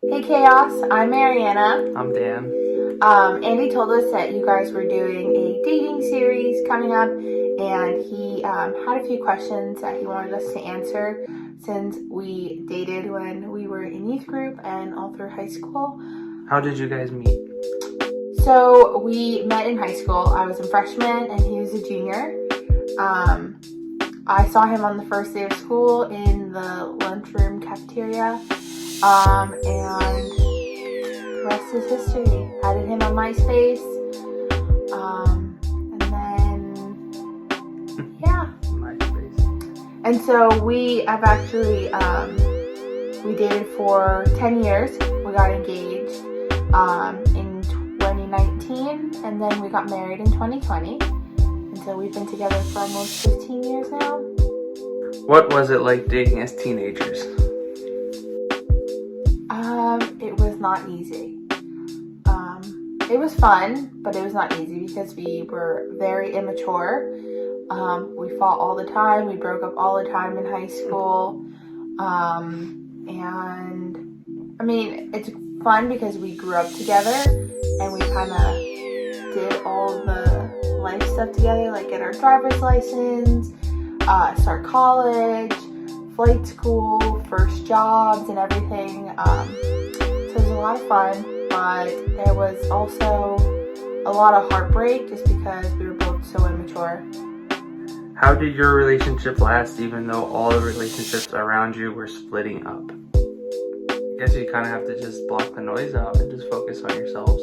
Hey Chaos, I'm Marianna. I'm Dan. Andy told us that you guys were doing a dating series coming up, and he had a few questions that he wanted us to answer since we dated when we were in youth group and all through high school. How did you guys meet? So we met in high school. I was a freshman and he was a junior. I saw him on the first day of school in the lunchroom cafeteria. And the rest is history. Added him on MySpace. And then, yeah. MySpace. And so we have actually, we dated for 10 years. We got engaged in 2019, and then we got married in 2020. And so we've been together for almost 15 years now. What was it like dating as teenagers? It was not easy. It was fun, but it was not easy because we were very immature. We fought all the time. We broke up all the time in high school. And I mean, it's fun because we grew up together and we kind of did all the life stuff together, like get our driver's license, start college, flight school, first jobs and everything. So it was a lot of fun, but there was also a lot of heartbreak just because we were both so immature. How did your relationship last even though all the relationships around you were splitting up? I guess you kind of have to just block the noise out and just focus on yourselves.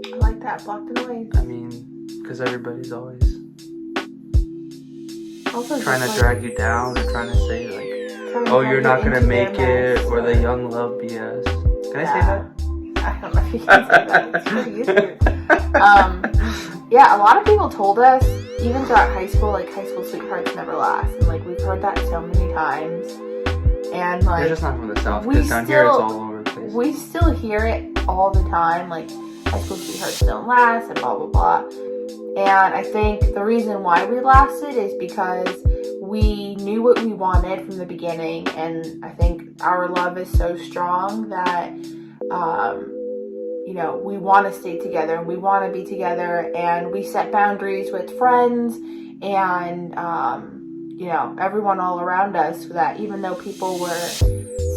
I like that, block the noise. I mean, because everybody's always Also trying to like, drag you down or trying to say like, oh, you're not going to make it, or the young love BS. Can I say that? I don't know if you can say that. It's pretty useful. Yeah, a lot of people told us, even throughout high school, like high school sweethearts never last. And like we've heard that so many times. And like They're just not from the South, because down here it's all over the place. We still hear it all the time, like high school sweethearts don't last and blah, blah, blah. And I think the reason why we lasted is because we knew what we wanted from the beginning, and I think our love is so strong that, we want to stay together and we want to be together, and we set boundaries with friends and, everyone all around us, so that even though people were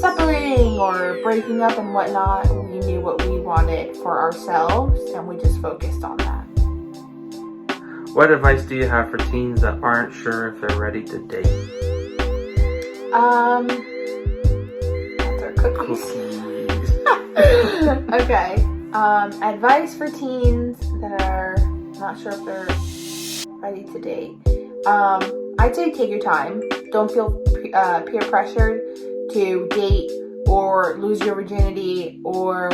separating or breaking up and whatnot, we knew what we wanted for ourselves and we just focused on that. What advice do you have for teens that aren't sure if they're ready to date? That's our cookies. Okay. Advice for teens that are not sure if they're ready to date. I'd say take your time. Don't feel peer pressured to date or lose your virginity or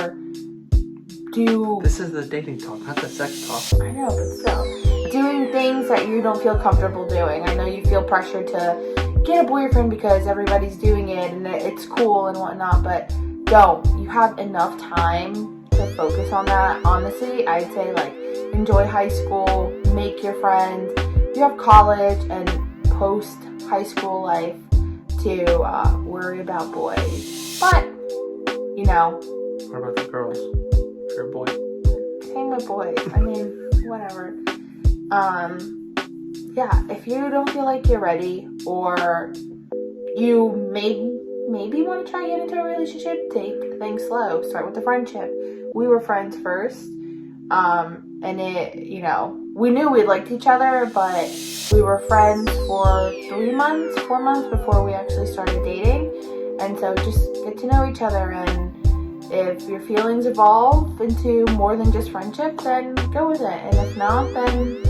do... This is the dating talk, not the sex talk. I know, but still. Doing things that you don't feel comfortable doing. I know you feel pressure to get a boyfriend because everybody's doing it and it's cool and whatnot, but don't. You have enough time to focus on that. Honestly, I'd say enjoy high school, make your friends. You have college and post high school life to worry about boys. But, What about the girls? If you're a boy. Same with boys. I mean, whatever. If you don't feel like you're ready, or you maybe want to try and get into a relationship, take things slow. Start with the friendship. We were friends first, and we knew we liked each other, but we were friends for 4 months before we actually started dating. And so just get to know each other, and if your feelings evolve into more than just friendship, then go with it. And if not, then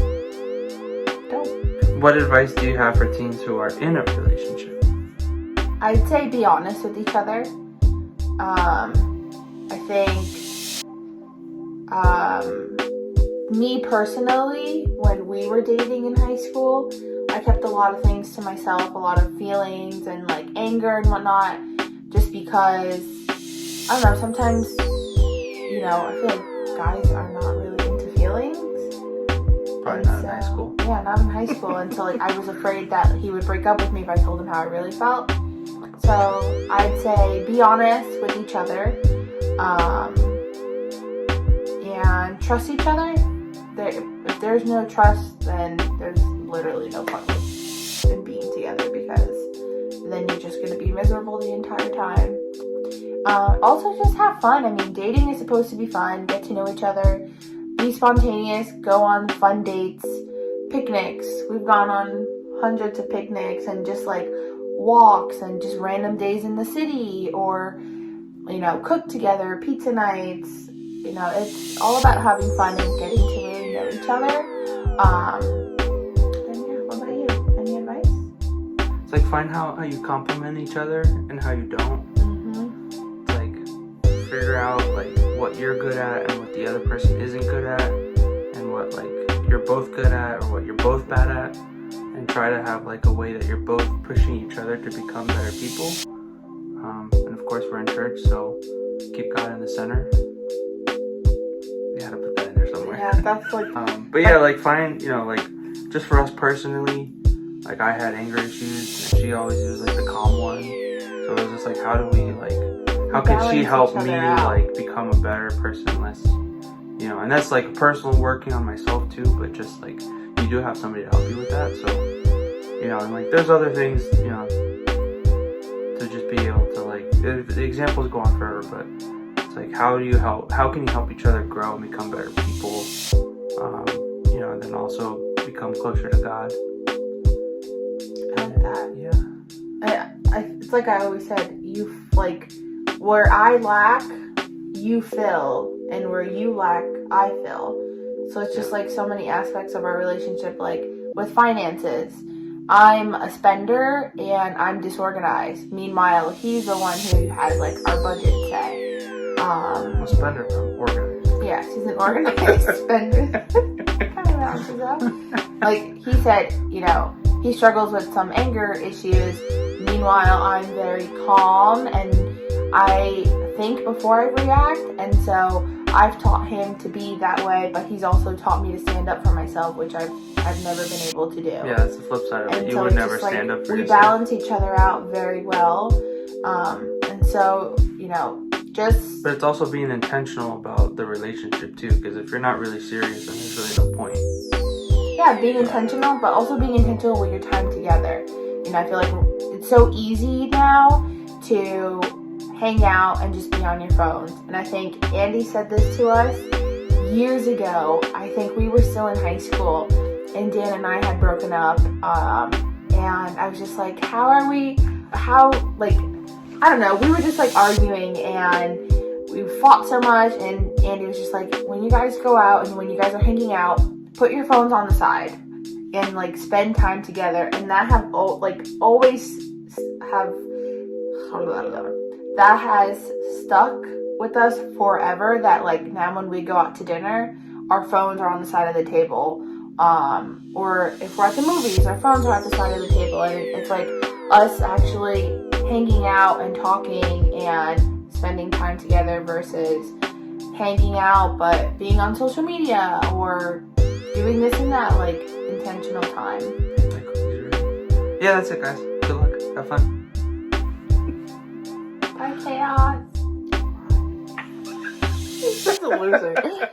don't. What advice do you have for teens who are in a relationship? I'd say be honest with each other. I think, me personally, when we were dating in high school, I kept a lot of things to myself, a lot of feelings and anger and whatnot, just because, I don't know, sometimes, I feel like guys are not really into feelings. Probably not in high school. Yeah, not in high school. And so I was afraid that he would break up with me if I told him how I really felt. So I'd say be honest with each other, and trust each other. If there's no trust, then there's literally no point in being together, because then you're just going to be miserable the entire time. Also, just have fun. I mean, dating is supposed to be fun. Get to know each other. Be spontaneous. Go on fun dates. Picnics. We've gone on hundreds of picnics and just like walks and just random days in the city, or, you know, cook together, pizza nights. You know, it's all about having fun and getting to really know each other. And yeah, what about you? Any advice? It's like find how you compliment each other and how you don't. It's like figure out like what you're good at and what the other person isn't good at, and what like you're both good at or what you're both bad at, and try to have like a way that you're both pushing each other to become better people. And of course we're in church, so keep God in the center. We had to put that in there somewhere. Yeah, that's like. But yeah, like find, you know, like just for us personally, like I had anger issues and she always was like the calm one. So it was just like, how do we like, how can she help me like become a better person, less, you know, and that's like personal working on myself too, but just like you do have somebody to help you with that. So, you know, and like there's other things, you know, to just be able to like, the examples go on forever, but like how can you help each other grow and become better people, you know, and then also become closer to God. I like that. Yeah, it's like I always said, you like where I lack you fill, and where you lack I fill. So it's just like so many aspects of our relationship, like with finances. I'm a spender and I'm disorganized. Meanwhile, he's the one who has like our budget set. I'm a spender, but I'm organized. Yeah, she's an organized spender. Kind of balances out. Like he said, you know, he struggles with some anger issues. Meanwhile, I'm very calm and I think before I react. And so I've taught him to be that way, but he's also taught me to stand up for myself, which I've never been able to do. Yeah, that's the flip side of it. You would never stand up for we yourself. We balance each other out very well. And so, you know, but it's also being intentional about the relationship too, because if you're not really serious, then there's really no point. Yeah, being intentional, but also being intentional with your time together. You know, I feel like it's so easy now to hang out and just be on your phones. And I think Andy said this to us years ago. I think we were still in high school, and Dan and I had broken up. And I was just like, I don't know, we were just like arguing and we fought so much, and Andy was just like, when you guys go out and when you guys are hanging out, put your phones on the side and like spend time together. And that that has stuck with us forever, that like now when we go out to dinner, our phones are on the side of the table. Or if we're at the movies, our phones are at the side of the table, and it's like us actually hanging out and talking and spending time together versus hanging out but being on social media or doing this and that, like intentional time. Yeah, that's it, guys. Good luck. Have fun. Bye, chaos. He's such a loser.